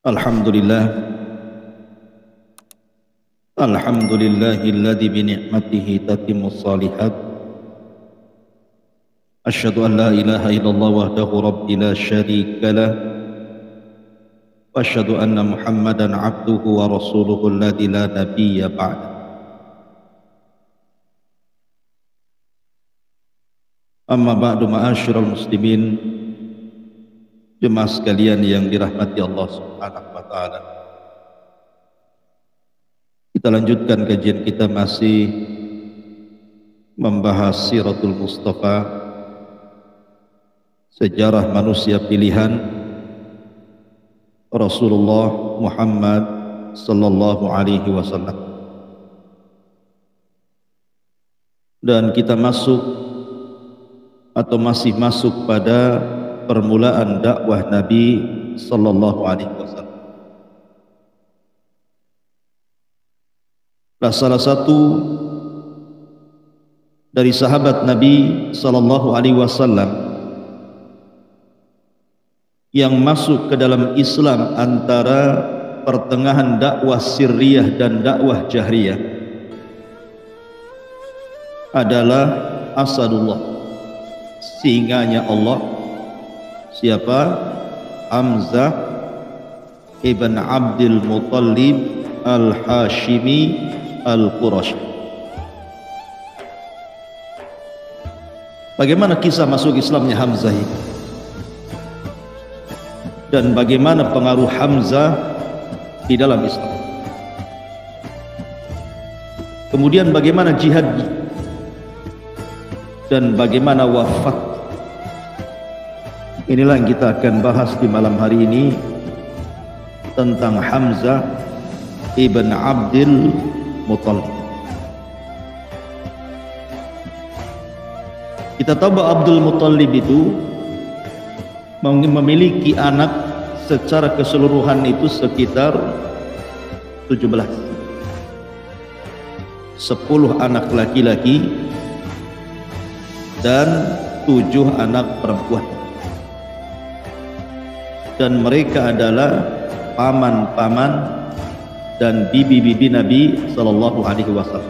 Alhamdulillah, alhamdulillahilladzi bi ni'matihi tatimmus shalihat. Asyhadu an la ilaha illallah wahdahu rabbi la syarika lah. Wa asyhadu anna Muhammadan abduhu wa rasuluhu alladzi la nabiyya ba'da. Amma ba'du, ma'asyiral muslimin, jemaah sekalian yang dirahmati Allah Subhanahu wa taala. Kita lanjutkan kajian kita, masih membahas Siratul Mustafa, sejarah manusia pilihan Rasulullah Muhammad sallallahu alaihi wasallam. Dan kita masih masuk pada permulaan dakwah Nabi sallallahu alaihi wasallam. Nah, salah satu dari sahabat Nabi sallallahu alaihi wasallam yang masuk ke dalam Islam antara pertengahan dakwah sirriyah dan dakwah jahriyah adalah Asadullah, singanya Allah. Siapa? Hamzah ibn Abdul Muttalib al-Hashimi al-Qurashi. Bagaimana kisah masuk Islamnya Hamzah ini? Dan bagaimana pengaruh Hamzah di dalam Islam? Kemudian bagaimana jihadnya? Dan bagaimana wafat? Inilah yang kita akan bahas di malam hari ini, tentang Hamzah ibn Abdul Muttalib. Kita tahu bahwa Abdul Muttalib itu memiliki anak secara keseluruhan itu sekitar 17. 10 anak laki-laki dan 7 anak perempuan. Dan mereka adalah paman-paman dan bibi-bibi Nabi sallallahu alaihi wasallam.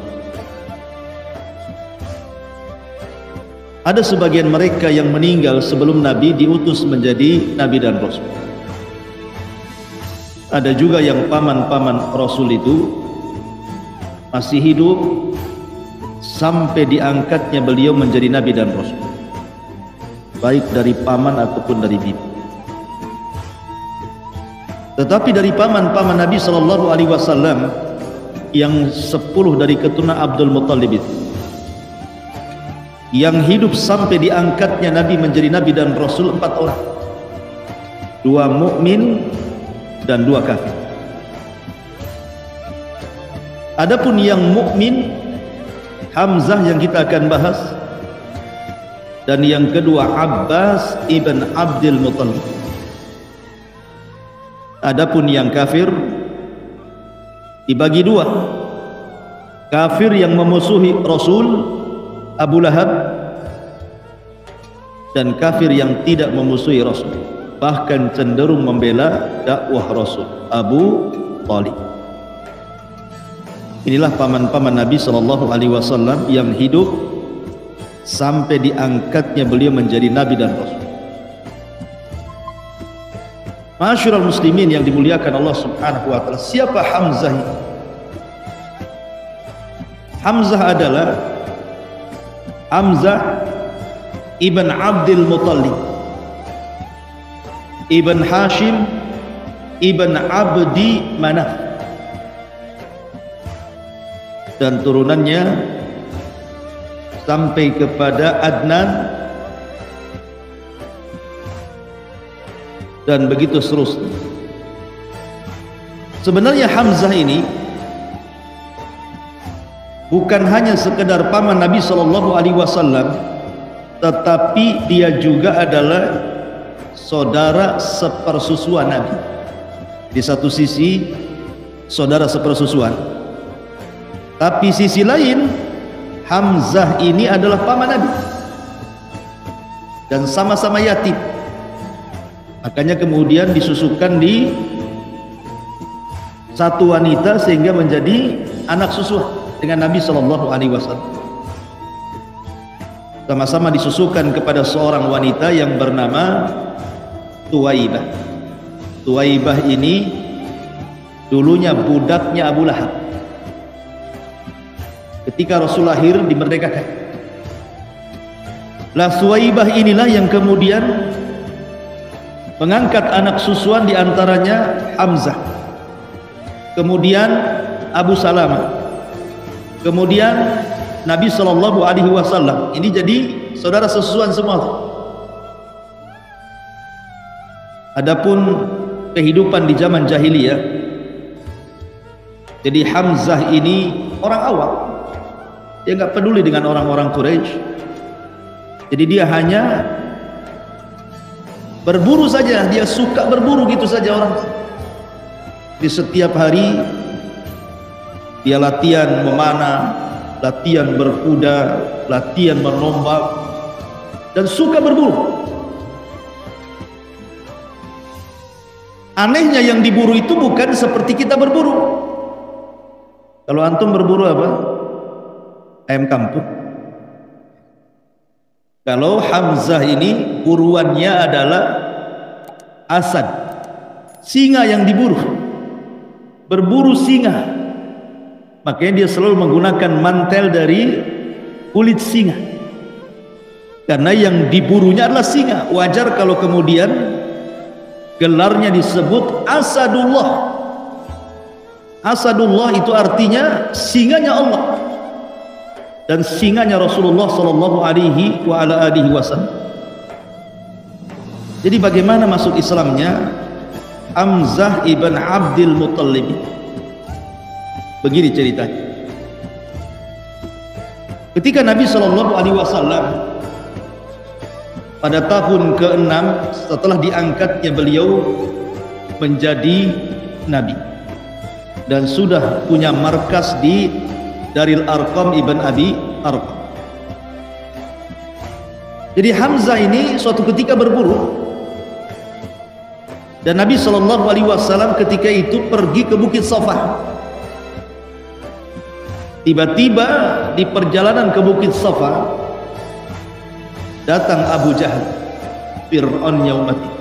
Ada sebagian mereka yang meninggal sebelum Nabi diutus menjadi Nabi dan Rasul. Ada juga yang paman-paman Rasul itu masih hidup sampai diangkatnya beliau menjadi Nabi dan Rasul, baik dari paman ataupun dari bibi. Tetapi dari paman-paman Nabi sallallahu alaihi wasallam yang 10 dari keturunan Abdul Muttalib itu, yang hidup sampai diangkatnya Nabi menjadi Nabi dan Rasul, 4 orang. 2 mukmin dan 2 kafir. Adapun yang mukmin, Hamzah yang kita akan bahas, dan yang kedua Abbas ibn Abdul Muttalib. Adapun yang kafir dibagi 2. Kafir yang memusuhi Rasul, Abu Lahab, dan kafir yang tidak memusuhi Rasul, bahkan cenderung membela dakwah Rasul, Abu Thalib. Inilah paman-paman Nabi sallallahu alaihi wasallam yang hidup sampai diangkatnya beliau menjadi Nabi dan Rasul. Ma'asyiral muslimin yang dimuliakan Allah Subhanahu wa taala, siapa Hamzah ini? Hamzah adalah Hamzah ibn Abdul Muttalib ibn Hashim ibn Abdi Manaf, dan turunannya sampai kepada Adnan, dan begitu seterusnya. Sebenarnya Hamzah ini bukan hanya sekedar paman Nabi sallallahu alaihi wasallam, tetapi dia juga adalah saudara sepersusuan Nabi. Di satu sisi saudara sepersusuan, tapi sisi lain Hamzah ini adalah paman Nabi dan sama-sama yatim. Makanya kemudian disusukan di satu wanita sehingga menjadi anak susuan dengan Nabi Shallallahu Alaihi Wasallam. Sama-sama disusukan kepada seorang wanita yang bernama Thuwaibah. Thuwaibah ini dulunya budaknya Abu Lahab. Ketika Rasul lahir dimerdekakan. Lah Thuwaibah inilah yang kemudian mengangkat anak susuan, diantaranya Hamzah, kemudian Abu Salamah, kemudian Nabi Shallallahu Alaihi Wasallam. Ini jadi saudara sesusuan semua. Adapun kehidupan di zaman jahiliyah, jadi Hamzah ini orang awam, dia nggak peduli dengan orang-orang Quraisy. Jadi dia hanya berburu saja, dia suka berburu gitu saja orang. Di setiap hari dia latihan memanah, latihan berkuda, latihan menombak, dan suka berburu. Anehnya yang diburu itu bukan seperti kita berburu. Kalau antum berburu apa? Ayam kampung. Kalau Hamzah ini buruannya adalah asad, singa yang diburu, berburu singa. Makanya dia selalu menggunakan mantel dari kulit singa, karena yang diburunya adalah singa. Wajar kalau kemudian gelarnya disebut Asadullah. Asadullah itu artinya singanya Allah dan singanya Rasulullah Sallallahu Alaihi Wasallam. Jadi bagaimana masuk Islamnya Hamzah ibn Abdul Muttalib? Begini ceritanya. Ketika Nabi Sallallahu Alaihi Wasallam pada tahun ke-6 setelah diangkatnya beliau menjadi Nabi dan sudah punya markas di Daril Arqam ibn Abi Arqam. Jadi Hamzah ini suatu ketika berburu dan Nabi Shallallahu Alaihi Wasallam ketika itu pergi ke Bukit Safa. Tiba-tiba di perjalanan ke Bukit Safa datang Abu Jahal, Fir'aun yaumati.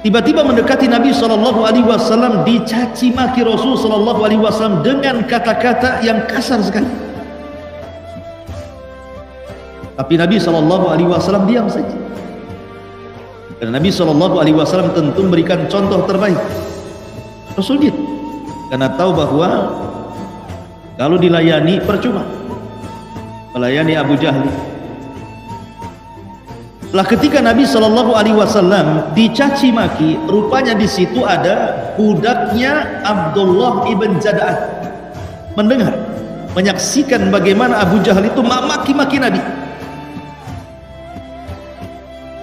Tiba-tiba mendekati Nabi Shallallahu Alaihi Wasallam, dicaci maki Rasul Shallallahu Alaihi Wasallam dengan kata-kata yang kasar sekali. Tapi Nabi Shallallahu Alaihi Wasallam diam saja. Dan Nabi Shallallahu Alaihi Wasallam tentu memberikan contoh terbaik. Rasul gitu, karena tahu bahwa kalau dilayani percuma, melayani Abu Jahal. Lah ketika Nabi Shallallahu Alaihi Wasallam dicaci maki, rupanya di situ ada budaknya Abdullah ibn Jad'an, mendengar, menyaksikan bagaimana Abu Jahal itu maki-maki Nabi.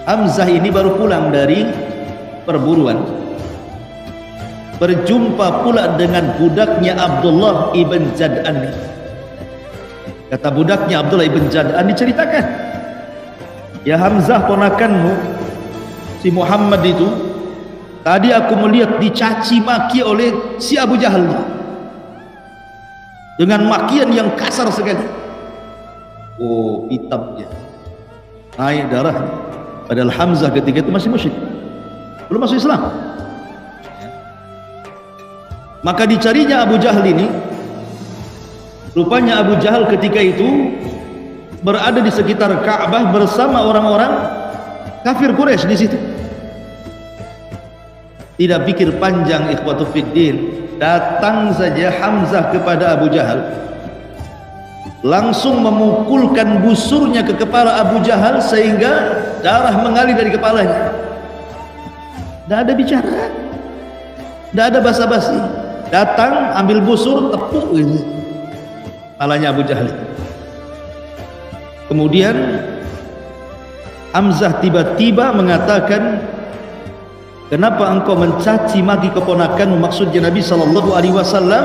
Hamzah ini baru pulang dari perburuan, berjumpa pula dengan budaknya Abdullah ibn Jad'an. Kata budaknya Abdullah ibn Jad'an, diceritakan, ya Hamzah, ponakanmu si Muhammad itu tadi aku melihat dicaci maki oleh si Abu Jahal dengan makian yang kasar sekali. Oh, hitam dia, naik darahnya. Padahal Hamzah ketika itu masih musyrik, belum masuk Islam. Maka dicarinya Abu Jahal ini. Rupanya Abu Jahal ketika itu berada di sekitar Ka'bah bersama orang-orang kafir Quraisy di situ. Tidak pikir panjang, ikhwatu fiddin, datang saja Hamzah kepada Abu Jahal, langsung memukulkan busurnya ke kepala Abu Jahal sehingga darah mengalir dari kepalanya. Tidak ada bicara, tidak ada basa-basi, datang ambil busur, tepuk ini kepalanya Abu Jahal. Kemudian Hamzah tiba-tiba mengatakan, kenapa engkau mencaci maki keponakanmu, maksudnya Nabi Shallallahu Alaihi Wasallam,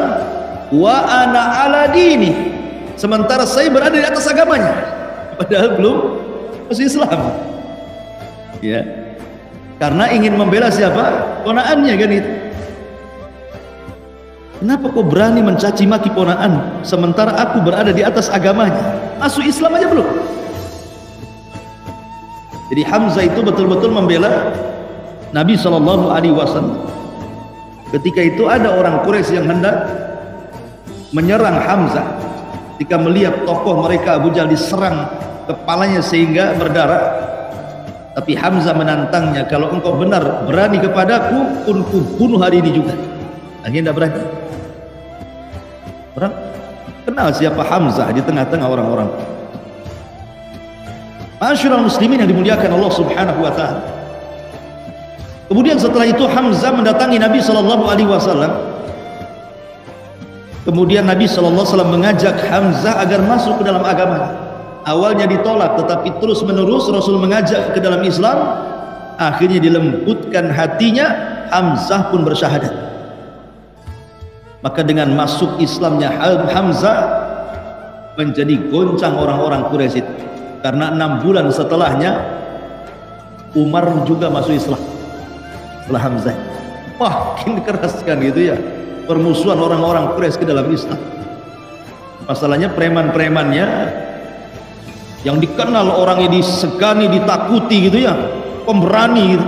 wa ana ala dini, sementara saya berada di atas agamanya, padahal belum masuk Islam. Ya, karena ingin membela siapa? Ponakannya kan itu. Kenapa kau berani mencaci maki ponaan sementara aku berada di atas agamanya? Masuk Islam aja belum. Jadi Hamzah itu betul-betul membela Nabi SAW. Ketika itu ada orang Quraisy yang hendak menyerang Hamzah. Ketika melihat tokoh mereka Abu Jahal diserang kepalanya sehingga berdarah, tapi Hamzah menantangnya, kalau engkau benar berani kepadaku, pun ku bunuh hari ini juga. Akhirnya tidak berani. Orang kenal siapa Hamzah di tengah-tengah orang-orang. Ma'asyiral muslimin yang dimuliakan Allah Subhanahu wa taala. Kemudian setelah itu Hamzah mendatangi Nabi SAW. Kemudian Nabi SAW mengajak Hamzah agar masuk ke dalam agama. Awalnya ditolak, tetapi terus menerus Rasul mengajak ke dalam Islam. Akhirnya dilembutkan hatinya, Hamzah pun bersyahadat. Maka dengan masuk Islamnya Hamzah menjadi goncang orang-orang Quraisy. Karena 6 bulan setelahnya Umar juga masuk Islam setelah Hamzah. Makin keras kan gitu ya permusuhan orang-orang Quraisy ke dalam Islam. Masalahnya preman-premannya yang dikenal orangnya disegani, ditakuti gitu ya, pemberani gitu,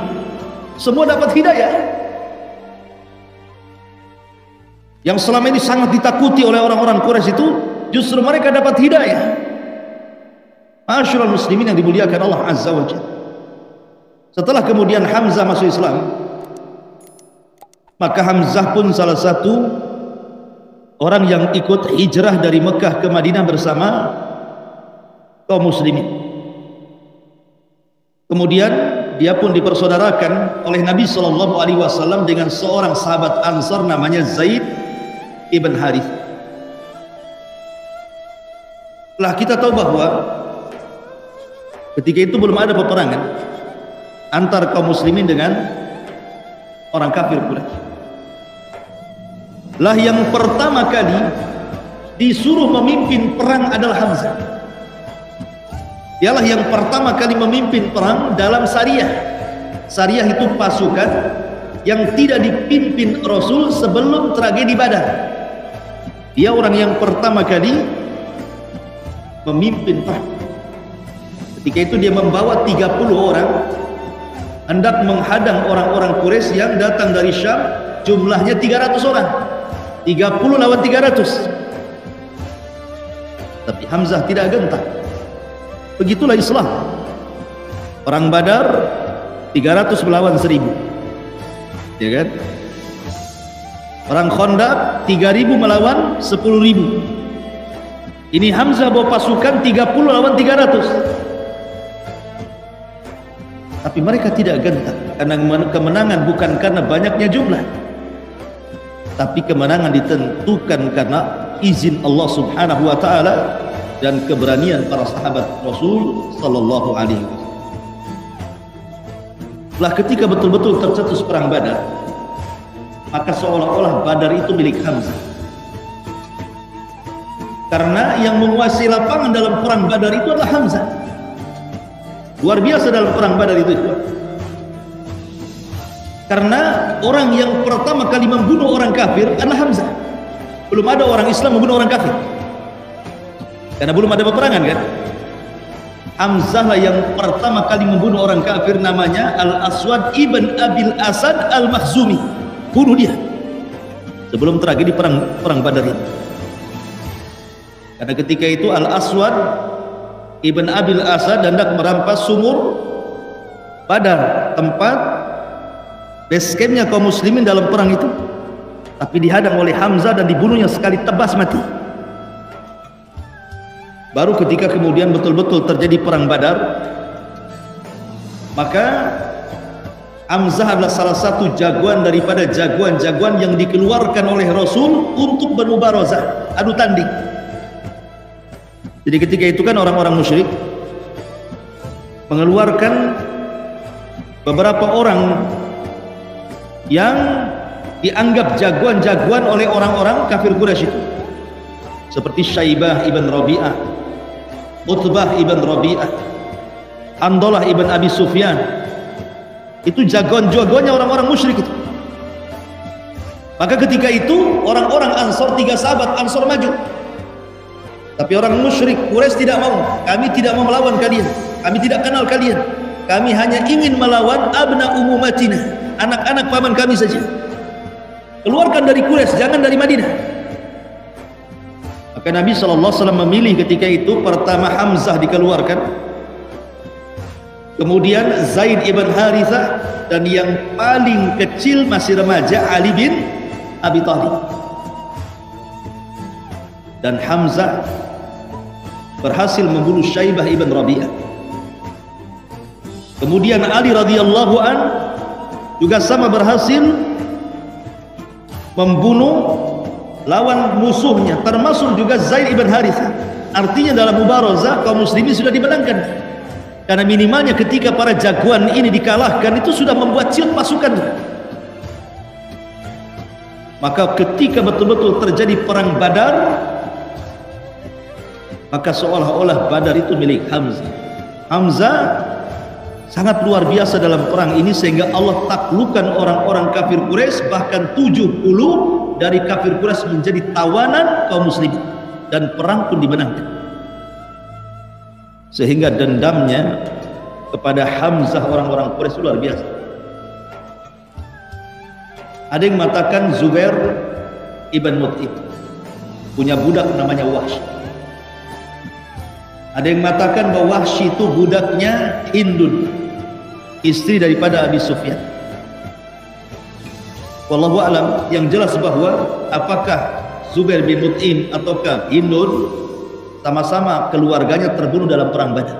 semua dapat hidayah. Yang selama ini sangat ditakuti oleh orang-orang Quraisy itu justru mereka dapat hidayah. Ma'asyiral muslimin yang dimuliakan Allah Azza wa Jalla. Setelah kemudian Hamzah masuk Islam, maka Hamzah pun salah satu orang yang ikut hijrah dari Mekah ke Madinah bersama kaum muslimin. Kemudian dia pun dipersaudarakan oleh Nabi SAW dengan seorang sahabat Ansar namanya Zaid ibn Harith. Setelah kita tahu bahwa ketika itu belum ada peperangan antar kaum muslimin dengan orang kafir Quraisy. Lah yang pertama kali disuruh memimpin perang adalah Hamzah. Dialah yang pertama kali memimpin perang dalam Sariyah. Sariyah itu pasukan yang tidak dipimpin Rasul sebelum tragedi Badar. Dia orang yang pertama kali memimpin perang. Ketika itu dia membawa 30 orang hendak menghadang orang-orang Quraisy yang datang dari Syam, jumlahnya 300 orang. 30 lawan 300. Tapi Hamzah tidak gentar. Begitulah Islam. Perang Badar 300 melawan 1000. Ya kan? Perang Khandaq 3000 melawan 10.000. Ini Hamzah bawa pasukan 30 lawan 300. Tapi mereka tidak gentar karena kemenangan bukan karena banyaknya jumlah, tapi kemenangan ditentukan karena izin Allah Subhanahu wa taala dan keberanian para sahabat Rasul sallallahu alaihi wasallam. Setelah ketika betul-betul tercetus perang Badar, maka seolah-olah Badar itu milik Hamzah. Karena yang menguasai lapangan dalam perang Badar itu adalah Hamzah. Luar biasa dalam perang Badar itu. Karena orang yang pertama kali membunuh orang kafir adalah Hamzah. Belum ada orang Islam membunuh orang kafir. Karena belum ada peperangan kan. Hamzah lah yang pertama kali membunuh orang kafir, namanya Al-Aswad ibn Abil Asad Al-Makhzumi. Bunuh dia sebelum tragedi perang Badar ini. Karena ketika itu Al-Aswad ibn Abil Asad hendak merampas sumur Badar, tempat base campnya kaum muslimin dalam perang itu, tapi dihadang oleh Hamzah dan dibunuhnya sekali tebas mati. Baru ketika kemudian betul-betul terjadi perang Badar, maka Hamzah adalah salah satu jagoan daripada jagoan-jagoan yang dikeluarkan oleh Rasul untuk bermubarazah, adu tanding. Jadi ketika itu kan orang-orang musyrik mengeluarkan beberapa orang yang dianggap jagoan-jagoan oleh orang-orang kafir Quraisy itu, seperti Syaibah ibn Rabi'ah, Utbah ibn Rabi'ah, Handalah ibn Abi Sufyan. Itu jagoan-jagoannya orang-orang musyrik itu. Maka ketika itu orang-orang Ansor, 3 sahabat Ansor maju. Tapi orang musyrik Quraisy tidak mau. Kami tidak mau melawan kalian. Kami tidak kenal kalian. Kami hanya ingin melawan abna umumatina, anak-anak paman kami saja. Keluarkan dari Quraisy, jangan dari Madinah. Maka Nabi SAW memilih ketika itu pertama Hamzah dikeluarkan, kemudian Zaid ibn Harithah, dan yang paling kecil masih remaja Ali bin Abi Thalib. Dan Hamzah berhasil membunuh Syaibah ibn Rabi'ah. Kemudian Ali radhiyallahu an juga sama berhasil membunuh lawan musuhnya, termasuk juga Zaid ibn Harithah. Artinya dalam mubarazah kaum muslimin sudah dimenangkan. Karena minimalnya ketika para jagoan ini dikalahkan, itu sudah membuat ciut pasukan. Maka ketika betul-betul terjadi perang Badar, maka seolah-olah Badar itu milik Hamzah. Hamzah sangat luar biasa dalam perang ini, sehingga Allah taklukkan orang-orang kafir Quraisy. Bahkan 70 dari kafir Quraisy menjadi tawanan kaum muslimin, dan perang pun dimenangkan. Sehingga dendamnya kepada Hamzah orang-orang Quraisy luar biasa. Ada yang mengatakan Zubair ibn Mut'im punya budak namanya Wahsy. Ada yang mengatakan bahwa Wahsy itu budaknya Hindun, istri daripada Abi Sufyan. Wallahu alam. Yang jelas bahwa apakah Zubair bin Mut'im ataukah Hindun, sama-sama keluarganya terbunuh dalam perang Badar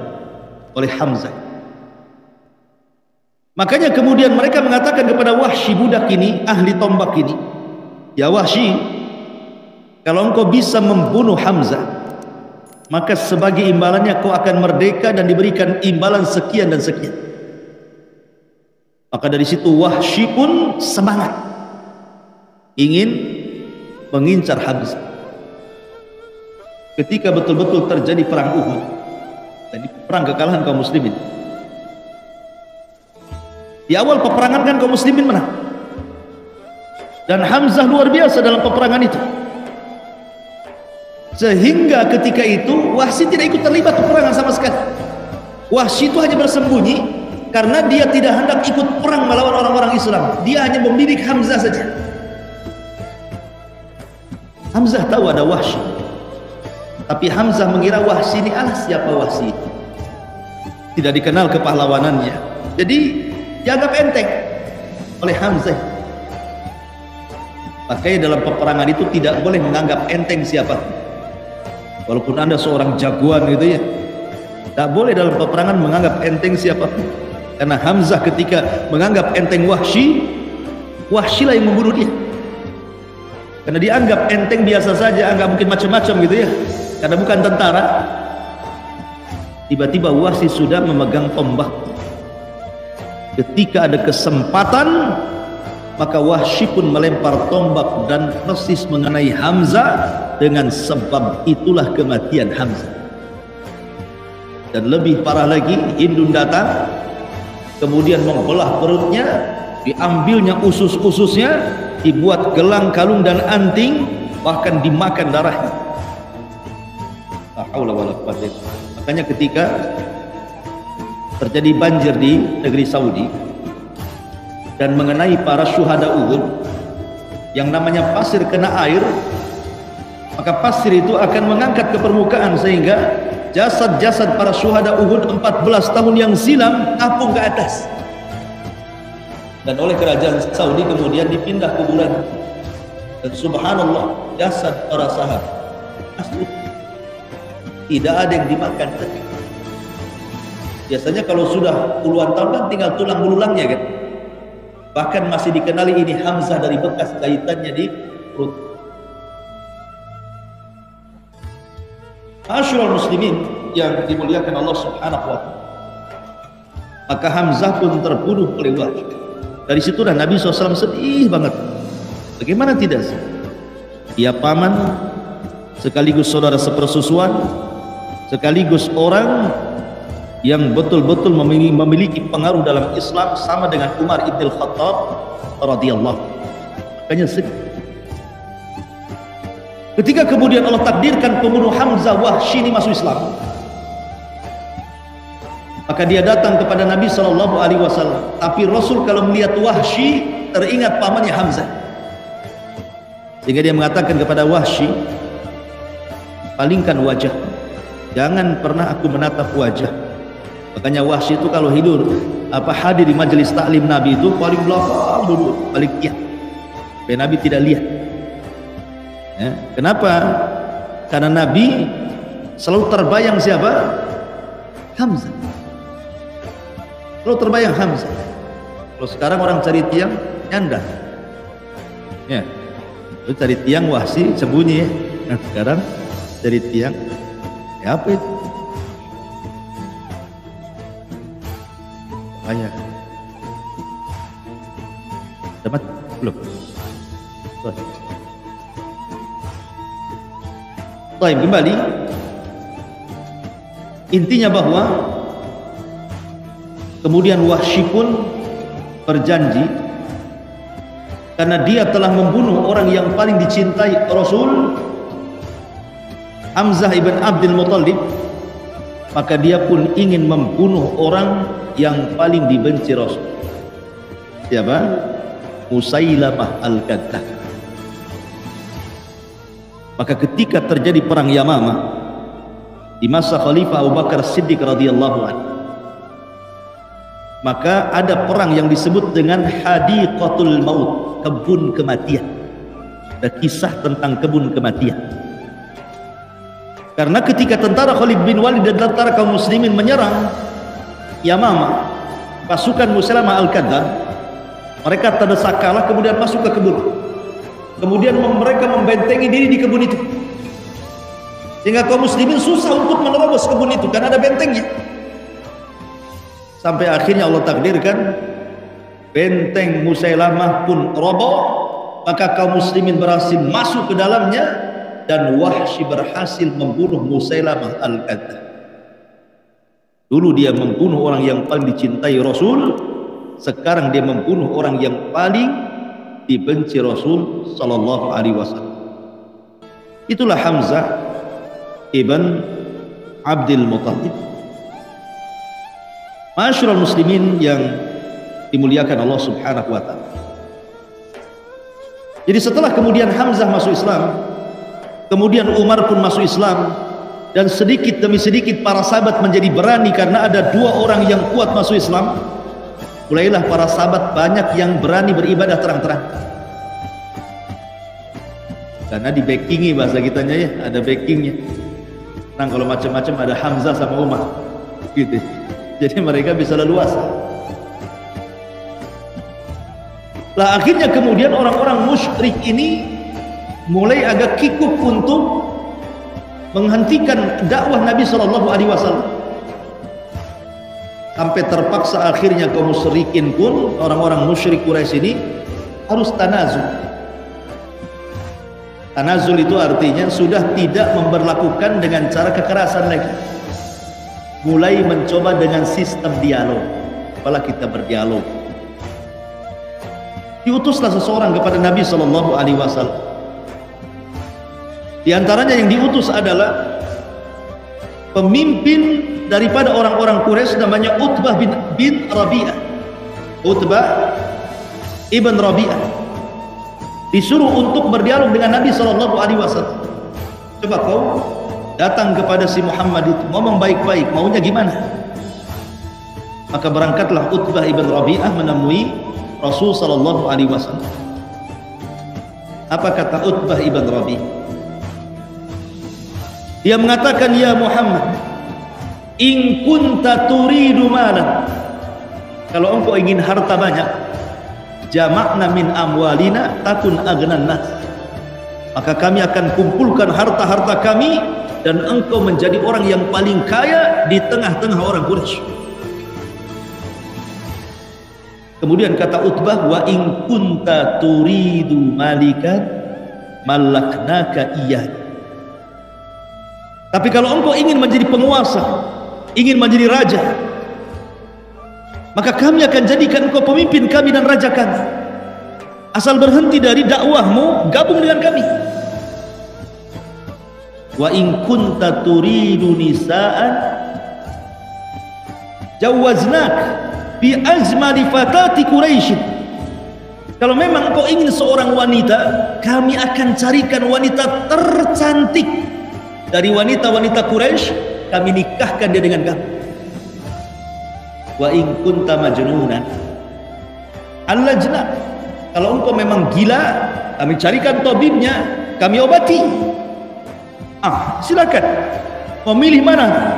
oleh Hamzah. Makanya kemudian mereka mengatakan kepada Wahsy, budak ini, ahli tombak ini, ya Wahsy, kalau engkau bisa membunuh Hamzah, maka sebagai imbalannya kau akan merdeka dan diberikan imbalan sekian dan sekian. Maka dari situ Wahsy pun semangat ingin mengincar Hamzah. Ketika betul-betul terjadi perang Uhud, jadi perang kekalahan kaum muslimin. Di awal peperangan kan kaum muslimin menang, dan Hamzah luar biasa dalam peperangan itu, sehingga ketika itu Wahsy tidak ikut terlibat peperangan sama sekali. Wahsy itu hanya bersembunyi karena dia tidak hendak ikut perang melawan orang-orang Islam. Dia hanya membidik Hamzah saja. Hamzah tahu ada Wahsy, tapi Hamzah mengira Wahsy ini, alah siapa Wahsy itu, tidak dikenal kepahlawanannya, jadi dianggap enteng oleh Hamzah. Makanya dalam peperangan itu tidak boleh menganggap enteng siapa, walaupun anda seorang jagoan gitu ya, tidak boleh dalam peperangan menganggap enteng siapa. Karena Hamzah ketika menganggap enteng Wahsy, Wahsy lah yang membunuh dia. Karena dianggap enteng biasa saja, nggak mungkin macam-macam gitu ya, karena bukan tentara. Tiba-tiba Wahsy sudah memegang tombak. Ketika ada kesempatan, maka Wahsy pun melempar tombak dan persis mengenai Hamzah. Dengan sebab itulah kematian Hamzah. Dan lebih parah lagi, Hindun datang, kemudian membelah perutnya, diambilnya usus-ususnya, dibuat gelang, kalung dan anting, bahkan dimakan darahnya. La haula wala quwwata illa billah. Makanya ketika terjadi banjir di negeri Saudi dan mengenai para syuhada Uhud, yang namanya pasir kena air, maka pasir itu akan mengangkat ke permukaan sehingga jasad-jasad para syuhada Uhud 14 tahun yang silam apung ke atas. Dan oleh kerajaan Saudi kemudian dipindah kuburan, dan subhanallah, jasad para sahabat asli tidak ada yang dimakan. Biasanya kalau sudah puluhan tahun kan tinggal tulang belulangnya kan. Bahkan masih dikenali ini Hamzah dari bekas jahitannya di perut. Ma'asyiral muslimin yang dimuliakan Allah Subhanahu wa taala. Maka Hamzah pun terbunuh oleh Wahsy. Dari situlah Nabi SAW sedih banget. Bagaimana tidak sih? Dia paman, sekaligus saudara sepersusuan, sekaligus orang yang betul-betul memiliki pengaruh dalam Islam, sama dengan Umar ibn Khattab radhiyallahu. Makanya sedih. Ketika kemudian Allah takdirkan pembunuh Hamzah Wahsy ini masuk Islam, maka dia datang kepada Nabi SAW. Tapi Rasul kalau melihat Wahsy teringat pamannya Hamzah, sehingga dia mengatakan kepada Wahsy, palingkan wajah, jangan pernah aku menatap wajah. Makanya Wahsy itu kalau hadir di majelis taklim Nabi itu paling belakang dulu, paling kiat, supaya Nabi tidak lihat. Ya, kenapa? Karena Nabi selalu terbayang siapa? Hamzah. Selalu terbayang Hamzah. Kalau sekarang orang cari tiang nyandar, ya, itu cari tiang Wahsy sembunyi. Nah, sekarang cari tiang, ya apa itu? Banyak. Dapat belum? Baik, kembali. Intinya bahwa kemudian Wahsy pun berjanji, karena dia telah membunuh orang yang paling dicintai Rasul, Hamzah ibn Abdul Muttalib, maka dia pun ingin membunuh orang yang paling dibenci Rasul. Siapa? Musailamah al-Kadzdzab. Maka ketika terjadi perang Yamamah di masa Khalifah Abu Bakar Siddiq radhiyallahu anhu, maka ada perang yang disebut dengan Hadiqatul Maut, kebun kematian. Ada kisah tentang kebun kematian. Karena ketika tentara Khalid bin Walid dan tentara kaum muslimin menyerang Yamamah, pasukan Musailamah al-Kadzdzab, mereka terdesak kalah, kemudian masuk ke kebun. Kemudian mereka membentengi diri di kebun itu, sehingga kaum muslimin susah untuk menerobos kebun itu karena ada bentengnya. Sampai akhirnya Allah takdirkan benteng Musailamah pun roboh, maka kaum muslimin berhasil masuk ke dalamnya, dan Wahsy berhasil membunuh Musailamah al-Kadzdzab. Dulu dia membunuh orang yang paling dicintai Rasul, sekarang dia membunuh orang yang paling dibenci Rasul sallallahu alaihi wasallam. Itulah Hamzah ibn Abdul Muttalib. Ma'asyiral muslimin yang dimuliakan Allah Subhanahu wa taala. Jadi setelah kemudian Hamzah masuk Islam, kemudian Umar pun masuk Islam, dan sedikit demi sedikit para sahabat menjadi berani karena ada dua orang yang kuat masuk Islam. Mulailah para sahabat banyak yang berani beribadah terang-terang, karena di backingi, bahasa kitanya ya, ada backingnya. Nah, kalau macam-macam ada Hamzah sama Umar gitu, jadi mereka bisa leluasa. Lah akhirnya kemudian orang-orang musyrik ini mulai agak kikuk untuk menghentikan dakwah Nabi SAW. Sampai terpaksa akhirnya kaum musyrikin pun, orang-orang musyrik Quraisy ini harus tanazul. Tanazul itu artinya sudah tidak memberlakukan dengan cara kekerasan lagi, mulai mencoba dengan sistem dialog. Apalah kita berdialog. Diutuslah seseorang kepada Nabi SAW. Di antaranya yang diutus adalah pemimpin daripada orang-orang Quraisy, namanya Utbah bin Rabi'ah. Utbah ibn Rabi'ah disuruh untuk berdialog dengan Nabi SAW. Coba kau datang kepada si Muhammad itu, ngomong baik-baik, maunya gimana? Maka berangkatlah Utbah ibn Rabi'ah menemui Rasul SAW. Apa kata Utbah ibn Rabi'ah? Dia mengatakan, ya Muhammad, in kunta turidu malan, kalau engkau ingin harta banyak, jama'na min amwalina takun agnan nas, maka kami akan kumpulkan harta-harta kami dan engkau menjadi orang yang paling kaya di tengah-tengah orang Quraisy. Kemudian kata Utbah, wa in kunta turidu malikan malaknaka iyad, tapi kalau engkau ingin menjadi penguasa, ingin menjadi raja, maka kami akan jadikan engkau pemimpin kami dan raja kami. Asal berhenti dari dakwahmu, gabung dengan kami. Wa in kunta turidu nisaan jawaznak bi azmali fatati Quraisy. Kalau memang engkau ingin seorang wanita, kami akan carikan wanita tercantik dari wanita-wanita Quraisy, kami nikahkan dia dengan kamu. Wa in kunta majnunan allajna, kalau engkau memang gila, kami carikan tabibnya, kami obati. Silakan mau milih mana.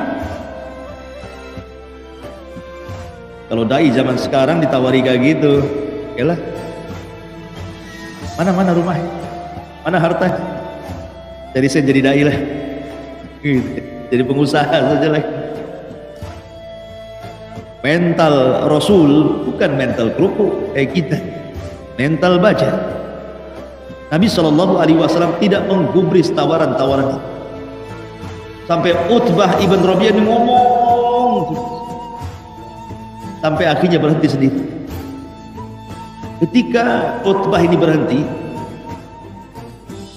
Kalau dai zaman sekarang ditawari kayak gitu, yalah, mana rumah, mana harta, jadi saya jadi dai lah, jadi pengusaha saja lah. Mental Rasul bukan mental kerupuk kayak kita, mental baja. Nabi SAW tidak menggubris tawaran-tawaran itu. Sampai Utbah ibn Rabi'ah ngomong, sampai akhirnya berhenti sendiri. Ketika Utbah ini berhenti,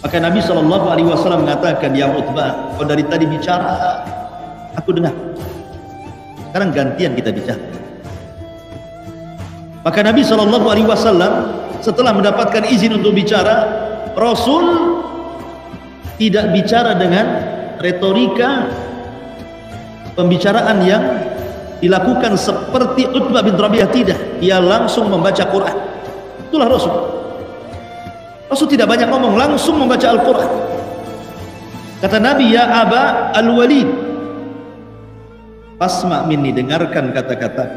maka Nabi SAW mengatakan, ya Utbah, kau dari tadi bicara, aku dengar. Sekarang gantian kita bicara. Maka Nabi SAW setelah mendapatkan izin untuk bicara, Rasul tidak bicara dengan retorika pembicaraan yang dilakukan seperti Utbah bin Rabi'ah, tidak. Dia langsung membaca Quran. Itulah Rasul. Rasul tidak banyak ngomong, langsung membaca Al-Quran. Kata Nabi, ya Aba Al-Walid, fasma' minni, dengarkan kata-kata.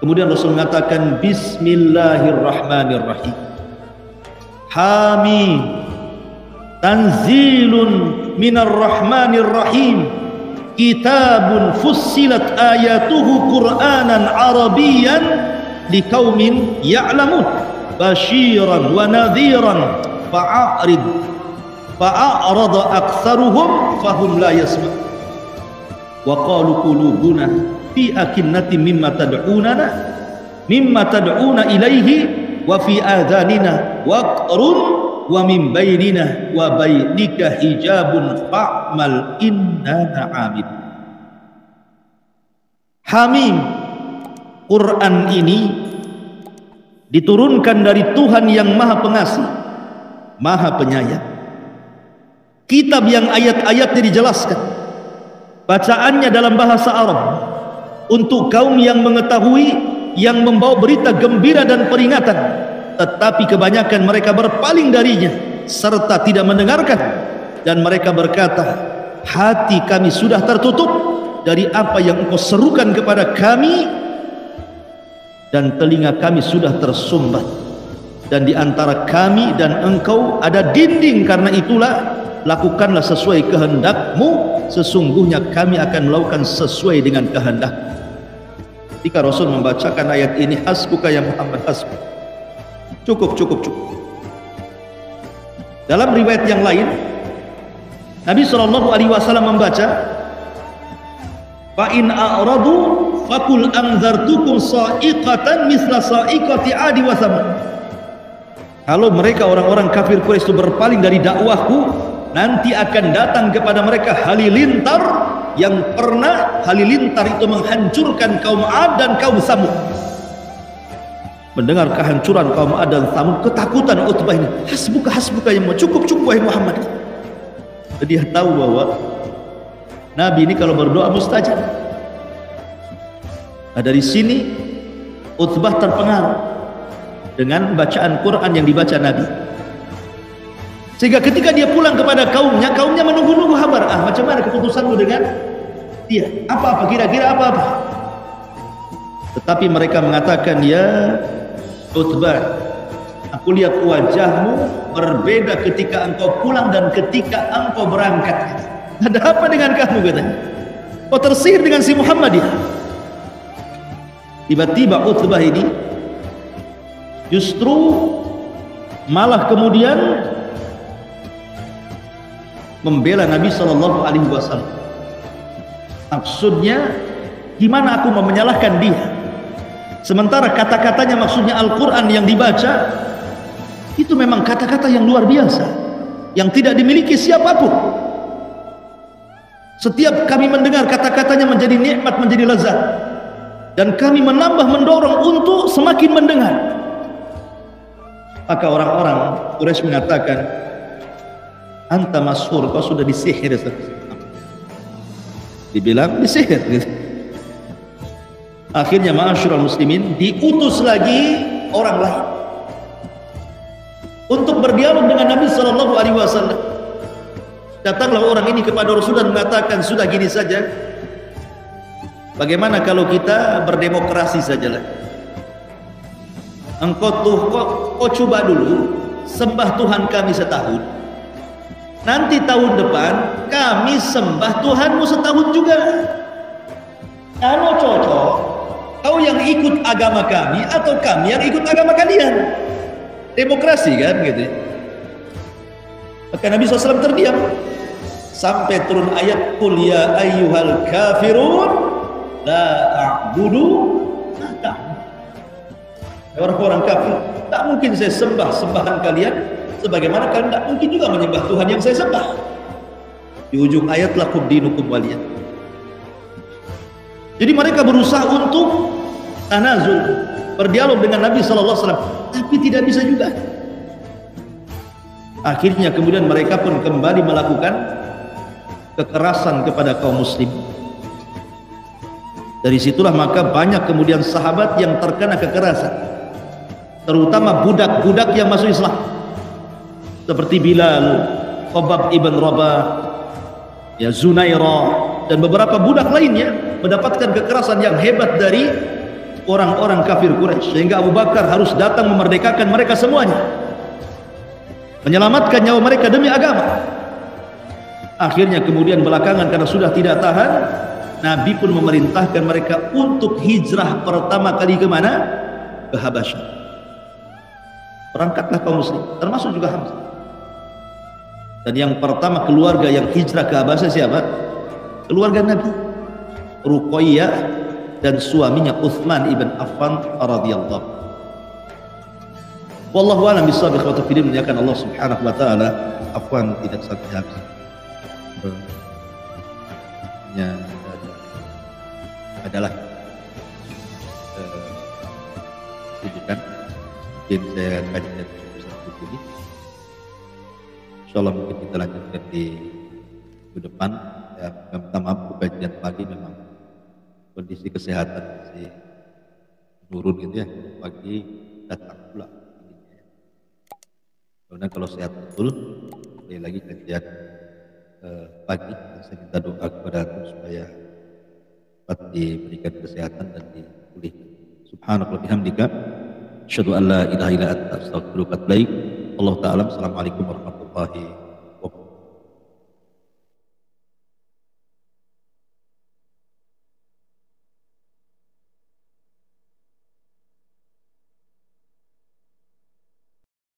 Kemudian Rasul mengatakan, Bismillahirrahmanirrahim. Hamim, tanzilun minarrahmanirrahim, kitabun fussilat ayatuhu Qur'anan Arabiyan liqaumin ya'lamun, basyiran wa nadhiran fa'arada aktsaruhum fahum la yasma'. Wa qalu qulubuna fi akinnati mimma tad'una ilaihi wa fi adhanina waqrun wa min bainina wa bainika hijabun fa'mal innana 'abid. Hamim, Quran ini diturunkan dari Tuhan yang Maha Pengasih, Maha Penyayang. Kitab yang ayat-ayatnya dijelaskan, bacaannya dalam bahasa Arab untuk kaum yang mengetahui, yang membawa berita gembira dan peringatan, tetapi kebanyakan mereka berpaling darinya serta tidak mendengarkan, dan mereka berkata, hati kami sudah tertutup dari apa yang engkau serukan kepada kami, dan telinga kami sudah tersumbat, dan di antara kami dan engkau ada dinding. Karena itulah lakukanlah sesuai kehendakmu, sesungguhnya kami akan melakukan sesuai dengan kehendak. Ketika Rasul membacakan ayat ini, hasbuka ya Muhammad, hasbuk, cukup. Dalam riwayat yang lain, Nabi SAW membaca, fa in a'radu faqul anzartukum sa'iqatan misla sa'iqati 'adi wa samud. Kalau mereka orang-orang kafir Quraisy itu berpaling dari dakwahku, nanti akan datang kepada mereka halilintar yang pernah halilintar itu menghancurkan kaum 'Ad dan kaum Samud. Mendengar kehancuran kaum 'Ad dan Samud, ketakutan Utbah ini, hasbuka yang cukup wahai Muhammad. Dia tahu bahwa Nabi ini kalau berdoa mustajab. Nah, dari sini Utbah terpengaruh dengan bacaan Quran yang dibaca Nabi, sehingga ketika dia pulang kepada kaumnya menunggu-nunggu kabar, macam mana keputusanmu dengan dia, apa-apa kira-kira apa-apa. Tetapi mereka mengatakan, ya Utbah, aku lihat wajahmu berbeda ketika engkau pulang dan ketika engkau berangkat. Ada apa dengan kamu, katanya? Kau tersihir dengan si Muhammad ya? Tiba-tiba Utbah ini justru malah kemudian membela Nabi SAW. Maksudnya, gimana aku mau menyalahkan dia, sementara kata-katanya maksudnya Al-Quran yang dibaca itu memang kata-kata yang luar biasa. yang tidak dimiliki siapapun. Setiap kami mendengar kata-katanya menjadi nikmat, menjadi lezat, dan kami menambah mendorong untuk semakin mendengar. Maka orang-orang Quraisy mengatakan, anta masyhur, kau sudah disihir. Dibilang disihir gitu. Akhirnya ma'asyiral muslimin, diutus lagi orang lain untuk berdialog dengan Nabi SAW. Datanglah orang ini kepada Rasul dan mengatakan, sudah gini saja, bagaimana kalau kita berdemokrasi sajalah. Kau coba dulu sembah Tuhan kami setahun, nanti tahun depan kami sembah Tuhanmu setahun juga. Kalau cocok, kau yang ikut agama kami atau kami yang ikut agama kalian. Demokrasi kan gitu. Maka Nabi SAW terdiam sampai turun ayat, qul ya ayyuhal kafirun la a'budu ma ta'budun. Orang-orang kafir, tak mungkin saya sembah sembahan kalian, sebagaimana kalian tak mungkin juga menyembah Tuhan yang saya sembah. Di ujung ayat, lakum dinukum waliyad. Jadi mereka berusaha untuk tanazul, berdialog dengan Nabi SAW, tapi tidak bisa juga. Akhirnya kemudian mereka pun kembali melakukan kekerasan kepada kaum muslim. Dari situlah maka banyak kemudian sahabat yang terkena kekerasan, terutama budak-budak yang masuk Islam, seperti Bilal, Khabbab ibn Rabah, ya Zunairah, dan beberapa budak lainnya mendapatkan kekerasan yang hebat dari orang-orang kafir Quraisy, sehingga Abu Bakar harus datang memerdekakan mereka semuanya, menyelamatkan nyawa mereka demi agama. Akhirnya kemudian belakangan karena sudah tidak tahan, Nabi pun memerintahkan mereka untuk hijrah pertama kali kemana? Ke Habasyah. Berangkatlah kaum muslim, termasuk juga Hamzah. Dan yang pertama keluarga yang hijrah ke Habasyah siapa? Keluarga Nabi, Ruqayyah dan suaminya Utsman ibn Affan radhiyallahu. Wallahu a'lam bishawab. Ikhwata fillah, muliakan Allah Subhanahu wa taala. Afwan, tidak sampai habis. Ya, adalah tunjukkan mungkin saya kajian satu ini. Insyaallah mungkin kita lanjutkan di minggu depan. Ya, minta maaf kajian pagi memang kondisi kesehatan masih menurun gitu ya, pagi datang pula. Karena kalau sehat betul, sekali lagi kajian pagi, saya minta doa kepada Allah supaya dapat diberikan kesehatan dan dipulihkan. Subhanallah bihamdika, asyhadu an la ilaha illa anta, astaghfiruka wa atubu ilaik. Allah taala. Assalamualaikum warahmatullahi wabarakatuh.